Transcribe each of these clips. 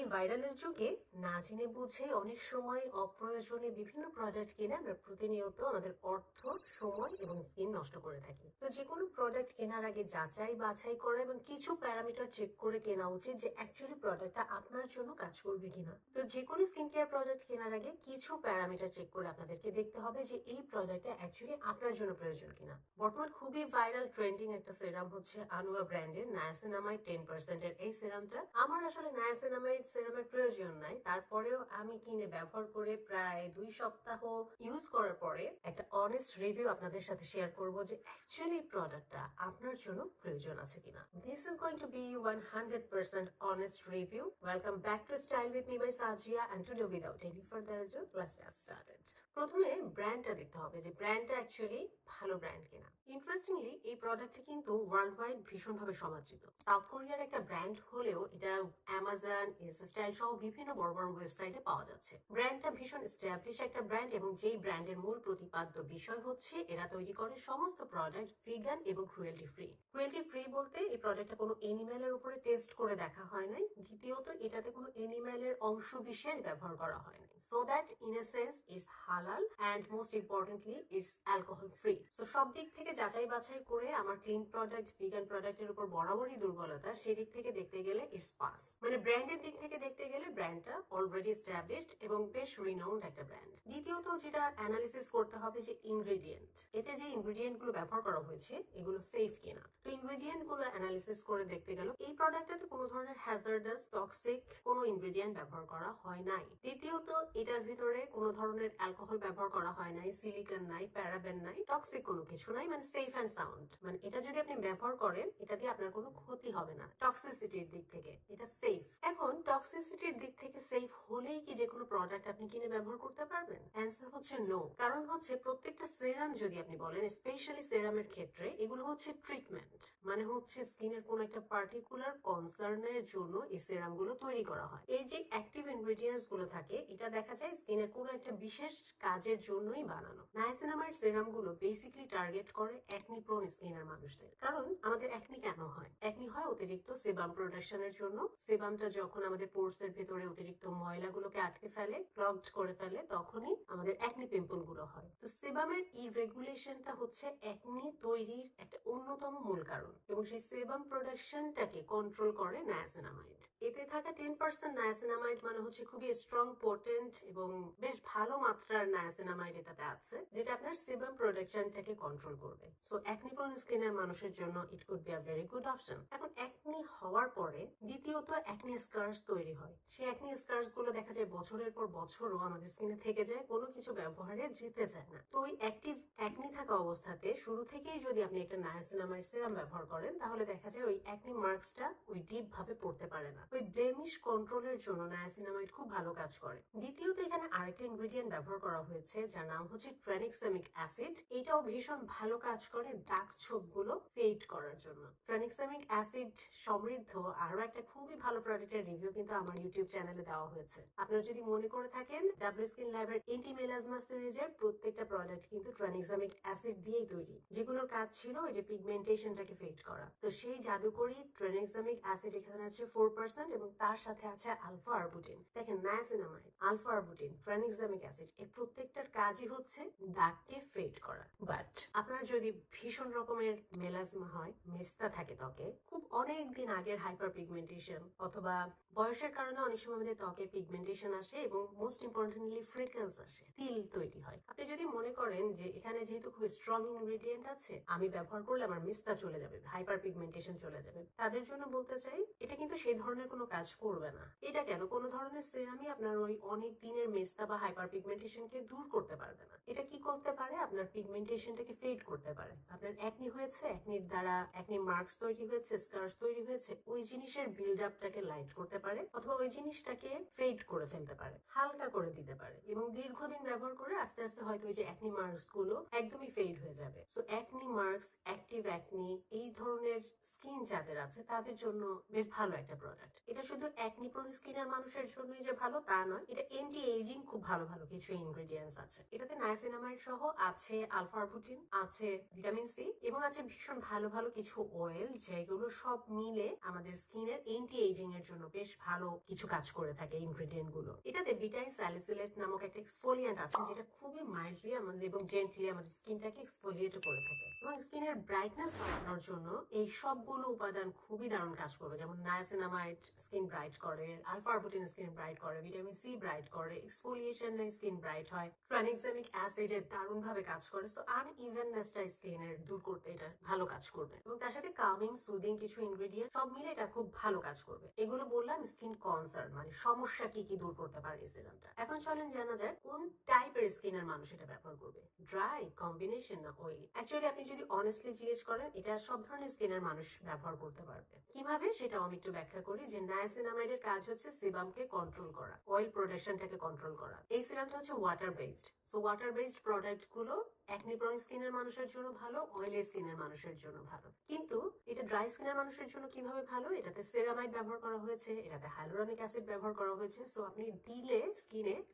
এই ভাইরালের যুগে না জেনে বুঝে অনেক সময় অপ্রয়োজনে বিভিন্ন প্রোডাক্ট কিনে আমরা প্রতিনিয়ত আমাদের অর্থ, সময় এবং স্কিন নষ্ট করে থাকি। তো যে কোনো প্রোডাক্ট কেনার আগে যাচাই বাছাই করা এবং কিছু প্যারামিটার চেক করে কেনা উচিত যে অ্যাকচুয়ালি প্রোডাক্টটা আপনার জন্য কাজ করবে কিনা। তো যে কোনো স্কিন কেয়ার প্রোডাক্ট কেনার আগে কিছু প্যারামিটার চেক করে আপনাদেরকে দেখতে হবে যে এই প্রোডাক্টটা অ্যাকচুয়ালি আপনার জন্য প্রয়োজন কিনা। বর্তমান খুবই ভাইরাল ট্রেন্ডিং একটা সিরাম হচ্ছে আনুয়া ব্র্যান্ডের নায়াসিনামাইড 10% এর এই সিরামটা। আমার আসলে নায়াসিনামাইড সিরামের প্রয়োজন নাই, তারপরেও আমি কিনে ব্যবহার করে প্রায় 2 সপ্তাহ ইউজ করার পরে একটা অনেস্ট রিভিউ আপনাদের সাথে শেয়ার করব যে অ্যাকচুয়ালি প্রোডাক্টটা আপনার জন্য প্রয়োজন আছে কিনা। This is going to be 100% honest review. Welcome back to Style with me by Sajia, and today without any further ado, let's get started. প্রথমে ব্র্যান্ডটা দেখতে হবে যে ব্র্যান্ডটা অ্যাকচুয়ালি ভালো ব্র্যান্ড কিনা। ইন্টারেস্টিংলি এই প্রোডাক্টটি কিন্তু ওয়ার্ল্ড ওয়াইড ভীষণভাবে সমাদৃত। সাউথ কোরিয়ার একটা ব্র্যান্ড হলেও এটা অ্যামাজন, ইনস্টাইল সহ বিভিন্ন বড় বড় ওয়েবসাইটে পাওয়া যাচ্ছে। ব্র্যান্ডটা ভীষণ এস্টাবলিশ একটা ব্র্যান্ড এবং যেই ব্র্যান্ডের মূল প্রতিপাদ্য বিষয় হচ্ছে এরা তৈরি করে সমস্ত প্রোডাক্ট ভিগান এবং ক্রুয়েলটি ফ্রি। ক্রুয়েলটি ফ্রি বলতে এই প্রোডাক্টটা কোনো এনিম্যালের উপরে টেস্ট করে দেখা হয় নাই, দ্বিতীয়ত এটাতে কোনো এনিম্যালের অংশ বিশেষ ব্যবহার করা হয় নাই, so that in a sense it's হালাল and most importantly it's alcohol free. So সব দিক থেকে যাচাই বাছাই করে আমার ক্লিন প্রোডাক্ট ভিগান প্রোডাক্টের উপর বরাবরই দুর্বলতা, সেদিক থেকে দেখতে গেলে ইটস পাস। মানে ব্র্যান্ডের দিক থেকে দেখতে গেলে ব্র্যান্ডটা অলরেডি এস্টাবলিশড এবং বেশ রিনাউন্ড একটা ব্র্যান্ড। দ্বিতীয়ত যেটা অ্যানালিসিস করতে হবে যে ইনগ্রেডিয়েন্ট, এতে যে ইনগ্রেডিয়েন্ট গুলো ব্যবহার করা হয়েছে এগুলো সেফ কিনা। তো ইনগ্রেডিয়েন্ট গুলো অ্যানালিসিস করে দেখতে গেল এই প্রোডাক্টটাতে কোনো ধরনের হ্যাজার্ডাস টক্সিক কোনো ইনগ্রেডিয়েন্ট ব্যবহার করা হয় নাই। দ্বিতীয়ত এটার ভিতরে কোনো ধরনের অ্যালকোহল ব্যবহার করা হয় নাই, সিলিকন নাই, প্যারাবেন নাই, টক্সিক কোনো কিছু নাই, মানে সেফ অ্যান্ড সাউন্ড। মানে এটা যদি আপনি ব্যবহার করেন এটা দিয়ে আপনার কোনো ক্ষতি হবে না। টক্সিসিটির দিক থেকে এটা সেফ। এখন টক্সিসিটির দিক থেকে সেফ হলেই কি যে কোনো প্রোডাক্ট আপনি কিনে ব্যবহার করতে পারবেন? অ্যান্সার হচ্ছে নো। কারণ হচ্ছে প্রত্যেকটা সেরাম যদি আপনি বলেন, স্পেশালি সেরামের ক্ষেত্রে এগুলো হচ্ছে ট্রিটমেন্ট, মানে হচ্ছে স্কিনের কোন একটা পার্টিকুলার কনসার্নের জন্য এই সেরাম গুলো তৈরি করা হয়। এর যে অ্যাক্টিভ ইনগ্রেডিয়েন্টস গুলো থাকে এটা দেখা যায় স্কিনের কোন একটা বিশেষ কাজের জন্যই বানানো। নায়াসিনামাইড সেরাম গুলো বেসিক্যালি টার্গেট করে অ্যাকনি প্রোন স্কিনের মানুষদের। কারণ আমাদের অ্যাকনি কেন হয়? অ্যাকনি হয় অতিরিক্ত সেবাম প্রোডাকশনের জন্য। সেবামটা যখন আমাদের পোর্স এর ভেতরে অতিরিক্ত ময়লাগুলোকে আটকে ফেলে, ক্লগড করে ফেলে, তখনই আমাদের অ্যাকনি পিম্পল গুলো হয়। তো সেবামের ইরেগুলেশনটা হচ্ছে অ্যাকনি তৈরির একটা অন্যতম মূল কারণ এবং সেই সেবাম প্রোডাকশনটাকে কন্ট্রোল করে নায়াসিনামাইড। এতে থাকা 10% নায়াসিনামাইড মানে হচ্ছে খুবই স্ট্রং, পোটেন্ট এবং বেশ ভালো মাত্রার নায়াসিনামাইড এটাতে আছে, যেটা আপনার সেবাম প্রোডাকশনটাকে কন্ট্রোল করবে। সো অ্যাকনি প্রোন স্কিনের মানুষের জন্য it could be a very good option. এখন অ্যাকনি হওয়ার পরে দ্বিতীয়ত অ্যাকনি স্কার্স তৈরি হয়। সেই অ্যাকনি স্কার্স গুলো দেখা যায় বছরের পর বছরও আমাদের স্কিনে থেকে যায়, কোনো কিছু ব্যবহারে যেতে চায় না। তো ওই অ্যাক্টিভ অ্যাকনি থাকা অবস্থাতে শুরু থেকেই যদি আপনি একটা নায়াসিনামাইড সিরাম ব্যবহার করেন তাহলে দেখা যায় ওই অ্যাকনি মার্কসটা ওই ডিপ ভাবে পড়তে পারে না। ওই ব্লেমিশ কন্ট্রোলের জন্য নায়াসিনামাইড খুব ভালো কাজ করে। দ্বিতীয়ত এখানে আরেকটা ইনগ্রেডিয়েন্ট ব্যবহার করা হয়েছে যার নাম হচ্ছে ট্রানিক্সামিক অ্যাসিড। এটাও ভীষণ ভালো কাজ করে দাগ ছোপ গুলো ফেড করার জন্য। ট্রানিক্সামিক অ্যাসিড সমৃদ্ধ আরো একটা খুবই ভালো প্রোডাক্টের রিভিউ কিন্তু আমার ইউটিউব চ্যানেলে দেওয়া হয়েছে। আপনারা যদি মনে করে থাকেন, ডাব্লিউ স্কিন ল্যাবের এন্টি মেলাজমা সিরিজের প্রত্যেকটা প্রোডাক্ট কিন্তু ট্রানিক্সামিক অ্যাসিড দিয়েই তৈরি, যেগুলোর কাজ ছিল ওই যে পিগমেন্টেশনটাকে ফেড করা। তো সেই জাদুকরি ট্রানিক্সামিক অ্যাসিড এখানে আছে 4% এবং তার সাথে আছে আলফা আরবুটিন। দেখেন niacinamide, alpha arbutin, tranexamic acid এই প্রত্যেকটার কাজই হচ্ছে দাগকে ফেড করা। বাট আপনার যদি ভীষণ রকমের মেলাজমা হয়, মেস্তা থাকে ত্বকে, খুব অনেক দিন আগের হাইপার পিগমেন্টেশন অথবা বয়সের কারণে অনেক সময় আমাদের ত্বকে পিগমেন্টেশন আসে এবং মোস্ট ইম্পর্টেন্টলি ফ্রিকলস আসে, তিল তৈরি হয়। আপনি যদি মনে করেন যে এখানে যেহেতু খুব স্ট্রং ইনগ্রেডিয়েন্ট আছে, আমি ব্যবহার করলে আমার মিস্তা চলে যাবে, হাইপার পিগমেন্টেশন চলে যাবে, তাদের জন্য বলতে চাই এটা কিন্তু সেই ধরনের কোনো কাজ করবে না। এটা কেন? কোনো ধরনের সিরামই আপনার ওই অনেক দিনের মেস্তা বা হাইপার পিগমেন্টেশনকে দূর করতে পারবে না। এটা কি করতে পারে? আপনার পিগমেন্টেশনটাকে ফেড করতে পারে। আপনার অ্যাকনি হয়েছে, অ্যাকনির দ্বারা অ্যাকনি মার্কস তৈরি হয়েছে, স্কার্স তৈরি হয়েছে, ওই জিনিসের বিল্ড আপটাকে লাইট করতে পারে অথবা ওই জিনিসটাকে ফেড করে ফেলতে পারে, হালকা করে দিতে পারে এবং দীর্ঘদিন ব্যবহার করে আস্তে আস্তে হয়তো ওই যে অ্যাকনি মার্কস গুলো একদমই ফেড হয়ে যাবে। So acne marks, active acne এই ধরনের স্কিন যাদের আছে তাদের জন্য বেশ ভালো একটা প্রোডাক্ট। এটা শুধু অ্যাকনি প্রোন স্কিনের মানুষের জন্যই যে ভালো তা নয়, এটা এন্টি এজিং খুব ভালো ভালো কিছু ইনগ্রেডিয়েন্টস আছে। এটাতে নায়াসিনামাইড সহ আছে আলফা আরবুটিন, আছে ভিটামিন সি এবং আছে ভীষণ ভালো ভালো কিছু অয়েল, যেগুলো সব সব মিলে আমাদের স্কিনের এন্টি এজিং এর জন্য বেশ ভালো কিছু কাজ করে থাকে ইনগ্রেডিয়েন্ট গুলো। এটাতে বিটাইল স্যালিসিলেট নামক একটা এক্সফোলিয়েন্ট আছে যেটা খুবই মাইল্ডলি আমাদের এবং জেন্টলি আমাদের স্কিনটাকে এক্সফোলিয়েট করে থাকে, এবং স্কিনের ব্রাইটনেস বাড়ানোর জন্য এই সবগুলো উপাদান খুবই দারুণ কাজ করবে। যেমন নায়াসিনামাইড স্কিন ব্রাইট করে, আলফা আরবুটিন স্কিন ব্রাইট করে, ভিটামিন সি ব্রাইট করে, এক্সফোলিয়েশন স্কিন ব্রাইট হয়, ট্রানএক্সামিক অ্যাসিড এর দারুণ ভাবে কাজ করে। সো আনইভেননেসটা স্কিনের দূর করতে এটা ভালো কাজ করবে, এবং তার সাথে কামিং সুদিং কিছু ইনগ্রেডিয়েন্ট সব মিলে এটা খুব ভালো কাজ করবে। এগুলো বললাম স্কিন কনসার্ন মানে সমস্যা কি কি দূর করতে পারে এই সিরামটা। এখন চলেন জানা যায় কোন টাইপের স্কিনের মানুষ এটা ব্যবহার করবে, ড্রাই, কম্বিনেশন না অয়েলি। অ্যাকচুয়ালি আপনি যদি অনেস্টলি জিজ্ঞেস করেন এটা সব ধরনের স্কিনের মানুষ ব্যবহার করতে পারবে। কিভাবে সেটা আমি একটু ব্যাখ্যা করি যে নায়াসিনামাইডের কাজ হচ্ছে সেবামকে কন্ট্রোল করা, অয়েল প্রোডাকশনটাকে কন্ট্রোল করা। এই সিরামটা হচ্ছে water based. So water based product গুলো অ্যাকনি প্রোন স্কিনের মানুষের জন্য ভালো, অয়েলি স্কিনের মানুষের জন্য ভালো। কিন্তু এটা ড্রাই স্কিনের মানুষের জন্য কিভাবে ভালো, এটাতে সেরামাইড ব্যবহার করা হয়েছে, এটাতে হাইলুরনিক অ্যাসিড ব্যবহার করা হয়েছে। সো আপনি দিলে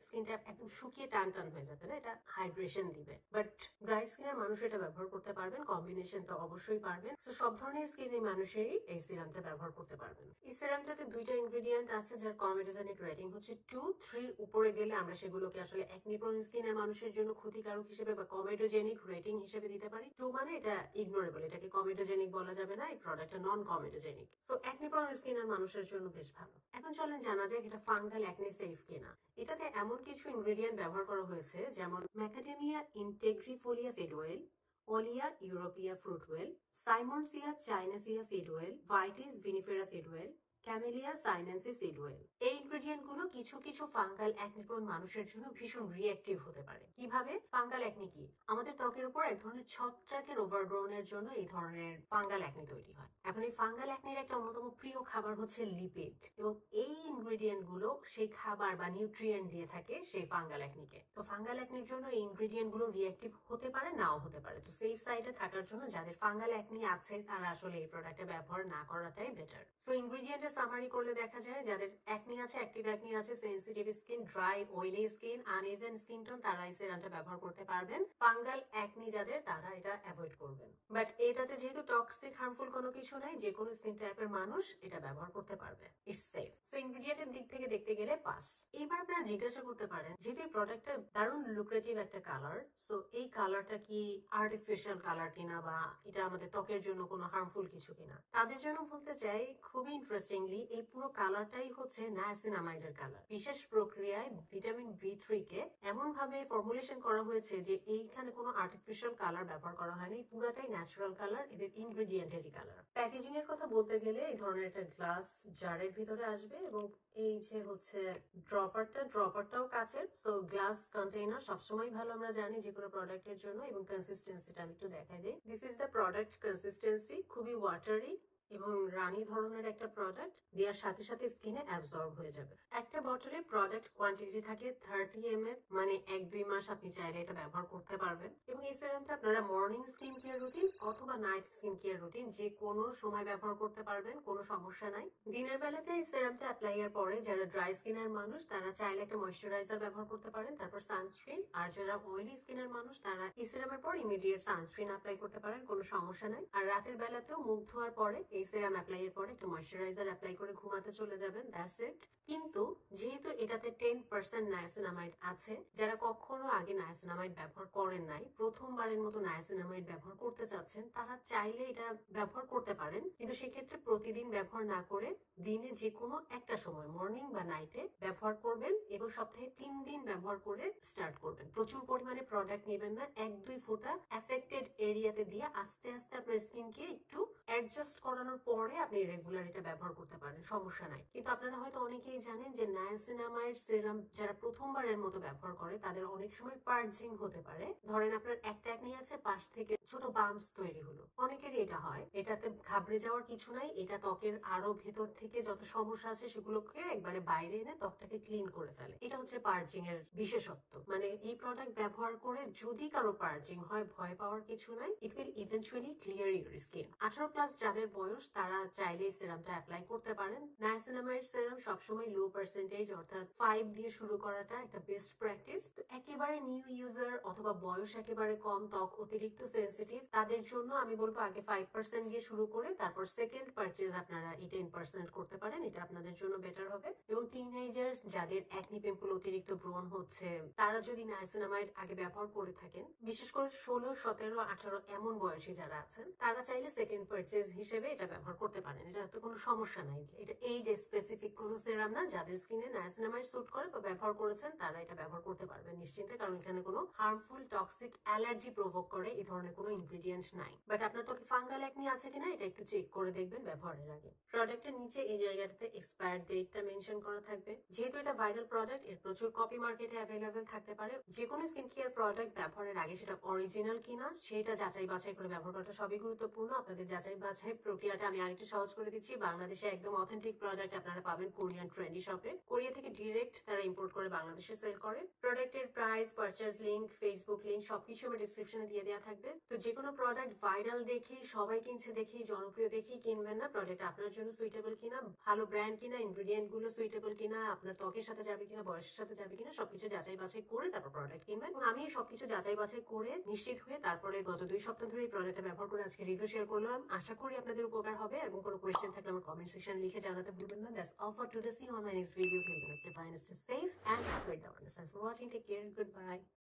স্কিনটা একদম শুকিয়ে টান টান হয়ে যাবে না, এটা হাইড্রেশন দিবে। বাট ড্রাই স্কিনের মানুষ এটা ব্যবহার করতে পারবেন, কম্বিনেশন তো অবশ্যই পারবেন। সো সব ধরনের স্কিনের মানুষেরই এই সিরামটা ব্যবহার করতে পারবেন। এই সিরামটাতে দুইটা ইনগ্রেডিয়েন্ট আছে যার কমেডোজেনিক রেটিং হচ্ছে 2, 3 উপরে গেলে আমরা সেগুলোকে আসলে অ্যাকনি প্রোন স্কিনের মানুষের জন্য ক্ষতিকারক হিসেবে বা কমেডোজেনিক রেটিং হিসেবে দিতে পারি। 2 মানে এটা ইগনোরেবল, এটাকে কমেডোজেনিক বলা যাবে না, এই প্রোডাক্টটা non comedogenic. So acne prone স্কিনের মানুষের জন্য বেশ ভালো। এখন চলেন জানা যায় এটা ফাঙ্গাল অ্যাকনি সেফ কিনা। এটাতে এমন কিছু ইনগ্রেডিয়েন্ট ব্যবহার করা হয়েছে যেমন macadamia integrifolia seed oil, olea europaea fruit oil, simmondsia chinensis seed oil, vitis vinifera seed oil, camellia sinensis seed oil. এই ইনগ্রেডিয়েন্ট গুলো কিছু কিছু ফাঙ্গাল অ্যাকনি প্রোন মানুষের জন্য ভীষণ রিঅ্যাক্টিভ হতে পারে। কিভাবে? ফাঙ্গাল অ্যাকনি কি? আমাদের ত্বকের উপর এক ধরনের ছত্রাকের ওভারগ্রোনের জন্য এই ধরনের ফাঙ্গাল অ্যাকনি তৈরি হয়। এখন এই ফাঙ্গাল অ্যাকনির একটা অন্যতম প্রিয় খাবার হচ্ছে লিপিড, এবং এই ইনগ্রেডিয়েন্ট গুলো সেই খাবার বা নিউট্রিয়েন্ট দিয়ে থাকে সেই ফাঙ্গাল অ্যাকনিকে। তো ফাঙ্গাল অ্যাকনির জন্য এই ইনগ্রেডিয়েন্ট গুলো রিঅ্যাক্টিভ হতে পারে, নাও হতে পারে। তো সেফ সাইডে থাকার জন্য যাদের ফাঙ্গাল অ্যাকনি আছে তারা আসলে এই প্রোডাক্টটা ব্যবহার না করাটাই বেটার। সো ইনগ্রেডিয়েন্টের সামারি করলে দেখা যায় যাদের অ্যাকনি আছে, অ্যাক্টিভ অ্যাকনি আছে, sensitive skin, dry oily skin, uneven skin tone, তারা এই সিরামটা ব্যবহার করতে পারবেন। ফাঙ্গাল অ্যাকনি যাদের, তারা এটা অ্যাভয়েড করবেন। বাট এটাতে যেহেতু টক্সিক হার্মফুল কোনো কিছু নাই, যে কোনো স্কিন টাইপের মানুষ এটা ব্যবহার করতে পারবে, ইটস সেফ। সো ইনগ্রেডিয়েন্টের দিক থেকে দেখতে গেলে পাস। এবার আপনারা জিজ্ঞাসা করতে পারেন যেহেতু এই প্রোডাক্টটা দারুণ লুক্রেটিভ একটা কালার, সো এই কালারটা কি আর্টিফিশিয়াল কালার কিনা বা এটা আমাদের ত্বকের জন্য কোনো হার্মফুল কিছু কিনা। তাদের জন্য বলতে চাই খুবই ইন্টারেস্টিংলি এই পুরো কালারটাই হচ্ছে নায়াসিনামাইডের কালার। বিশেষ প্রক্রিয়ায় ভিটামিন B3 কে এমন ভাবে ফর্মুলেশন করা হয়েছে যে এইখানে কোনো আর্টিফিশিয়াল কালার ব্যবহার করা হয়নি, পুরাটাই ন্যাচারাল কালার, এদের ইনগ্রেডিয়েন্টেরই কালার। প্যাকেজিং এর কথা বলতে গেলে এই ধরনের একটা গ্লাস জারের ভিতরে আসবে, এবং এই যে হচ্ছে ড্রপারটাও কাচের। সো গ্লাস কন্টেইনার সবসময় ভালো, আমরা জানি যে কোনো প্রোডাক্টের জন্য। এবং কনসিস্টেন্সিটা আমি একটু দেখাই দিই। This is the product consistency, খুবই ওয়াটারি এবং রানী ধরনের একটা প্রোডাক্ট, দেওয়ার সাথে সাথে স্কিনে অ্যাবজর্ব হয়ে যাবে। একটা বটলে প্রোডাক্ট কোয়ান্টিটি থাকে 30 ml, মানে 1-2 মাস আপনি চাইলে এটা ব্যবহার করতে পারবেন। এবং এই সিরামটা আপনারা মর্নিং স্কিন কেয়ার রুটিন অথবা নাইট স্কিন কেয়ার রুটিন যে কোনো সময় ব্যবহার করতে পারবেন, কোনো সমস্যা নাই। দিনের বেলাতে এই সিরামটা অ্যাপ্লাই এর পরে যারা ড্রাই স্কিনের মানুষ তারা চাইলে একটা ময়শ্চারাইজার ব্যবহার করতে পারেন, তারপর সানস্ক্রিন। আর যারা অয়েলি স্কিনের মানুষ তারা এই সিরামের পর ইমিডিয়েট সানস্ক্রিন অ্যাপ্লাই করতে পারেন, কোনো সমস্যা নাই। আর রাতের বেলাতেও মুখ ধোয়ার পরে এই সিরাম অ্যাপ্লাই এর পরে একটা ময়শ্চারাইজার অ্যাপ্লাই করে ঘুমাতে চলে যাবেন, দ্যাটস ইট। কিন্তু যেহেতু এটাতে 10% নায়াসিনামাইড আছে, যারা কখনো আগে নায়াসিনামাইড ব্যবহার করেন নাই, প্রথমবারের মতো নায়াসিনামাইড ব্যবহার করতে চাচ্ছেন, তারা চাইলে এটা ব্যবহার করতে পারেন। কিন্তু সেক্ষেত্রে প্রতিদিন ব্যবহার না করে দিনে যে কোনো একটা সময় মর্নিং বা নাইটে ব্যবহার করবেন, এবং সপ্তাহে 3 দিন ব্যবহার করে স্টার্ট করবেন। প্রচুর পরিমাণে প্রোডাক্ট নেবেন না, 1-2 ফোঁটা এফেক্টেড এরিয়াতে দিয়ে আস্তে আস্তে আপনার স্কিনকে একটু অ্যাডজাস্ট করানোর পরে আপনি রেগুলার এটা ব্যবহার করতে পারেন, সমস্যা নাই। কিন্তু আপনারা হয়তো অনেকেই জানেন যে নায়াসিনামাইড সিরাম যারা প্রথমবারের মতো ব্যবহার করে তাদের অনেক সময় পার্জিং হতে পারে। ধরেন আপনার একটা অ্যাকনি আছে, পাশ থেকে ছোট বাম্পস তৈরি হলো, অনেকেরই এটা হয়। এটাতে ঘাবড়ে যাওয়ার কিছু নাই, এটা ত্বকের আরো ভেতর থেকে যত সমস্যা আছে সেগুলোকে একবারে বাইরে এনে ত্বকটাকে ক্লিন করে ফেলে। এটা হচ্ছে পার্জিং এর বিশেষত্ব। মানে এই প্রোডাক্ট ব্যবহার করে যদি কারো পার্জিং হয়, ভয় পাওয়ার কিছু নাই, it will eventually clear your skin. 18+ plus যাদের বয়স তারা চাইলে এই সিরামটা অ্যাপ্লাই করতে পারেন। নায়াসিনামাইড সিরাম সবসময় লো পার্সেন্টেজ অর্থাৎ 5 দিয়ে শুরু করাটা একটা বেস্ট প্র্যাকটিস। তো একেবারে নিউ ইউজার অথবা বয়স একেবারে কম, ত্বক অতিরিক্ত সেন্সিটিভ, তাদের জন্য আমি বলবো আগে 5% দিয়ে শুরু করে তারপর সেকেন্ড পারচেজ আপনারা এই 10% করতে পারেন, এটা আপনাদের জন্য বেটার হবে। এবং টিনেজার্স যাদের অ্যাকনি পিম্পল অতিরিক্ত ব্রণ হচ্ছে, তারা যদি নায়াসিনামাইড আগে ব্যবহার করে থাকেন, বিশেষ করে 16, 17, 18 এমন বয়সী যারা আছেন, তারা চাইলে সেকেন্ড পারচেজ হিসেবে এটা ব্যবহার করতে পারেন। এটা তো কোনো সমস্যা নাই। এটা এই যে স্পেসিফিক কোনো সিরাম না, যাদের স্কিনে নায়াসিনামাইড স্যুট করে বা ব্যবহার করেছেন তারা এটা ব্যবহার করতে পারবেন নিশ্চিন্তে, কারণ এখানে কোনো হার্মফুল টক্সিক অ্যালার্জি প্রভোগ করে এই ধরনের কোনো ইনগ্রেডিয়েন্ট নাই। বাট আপনার ত্বকে ফাঙ্গাল অ্যাকনি আছে কিনা এটা একটু চেক করে দেখবেন ব্যবহারের আগে। প্রোডাক্টের নিচে এই জায়গাটাতে এক্সপায়ার ডেটটা মেনশন করা থাকবে। যেহেতু এটা ভাইরাল প্রোডাক্ট, এর প্রচুর কপি মার্কেটে অ্যাভেলেবেল থাকতে পারে। যে কোনো স্কিন কেয়ার প্রোডাক্ট ব্যবহারের আগে সেটা অরিজিনাল কিনা সেটা যাচাই বাছাই করে ব্যবহার করাটা সবই গুরুত্বপূর্ণ। আপনাদের যাচাই বাছাই প্রক্রিয়াটা আমি আরেকটু সহজ করে দিচ্ছি। বাংলাদেশে একদম অথেন্টিক প্রোডাক্ট আপনারা পাবেন কোরিয়ান ট্রেন্ডি শপে। কোরিয়া থেকে ডিরেক্ট তারা ইম্পোর্ট করে বাংলাদেশে সেল করে। প্রোডাক্টের price, purchase link, Facebook link সবকিছু আমার ডিসক্রিপশনে দিয়ে দেওয়া থাকবে। তো যে কোনো প্রোডাক্ট ভাইরাল দেখি, সবাই কিনছে দেখি, জনপ্রিয় দেখি কিনবেন না। প্রোডাক্ট আপনার জন্য সুইটেবল কিনা, ভালো ব্র্যান্ড কিনা, ইনগ্রেডিয়েন্ট গুলো সুইটেবল কিনা, আপনার ত্বকের সাথে যাবে কিনা, বয়সের সাথে যাবে কিনা, সবকিছু যাচাই বাছাই করে তারপর প্রোডাক্ট কিনবেন। আমি সবকিছু যাচাই বাছাই করে নিশ্চিত হয়ে তারপরে গত 2 সপ্তাহ ধরে এই প্রোডাক্টটা ব্যবহার করে আজকে রিভিউ শেয়ার করলাম। আশা করি আপনাদের উপকার হবে, এবং কোনো কোয়েশ্চেন থাকলে আমার কমেন্ট সেকশন লিখে জানাতে ভুলবেন না। That's all for today. See you on my next video. Till then, stay fine, stay safe, and spread the awareness. Thanks for watching. Take care. Goodbye.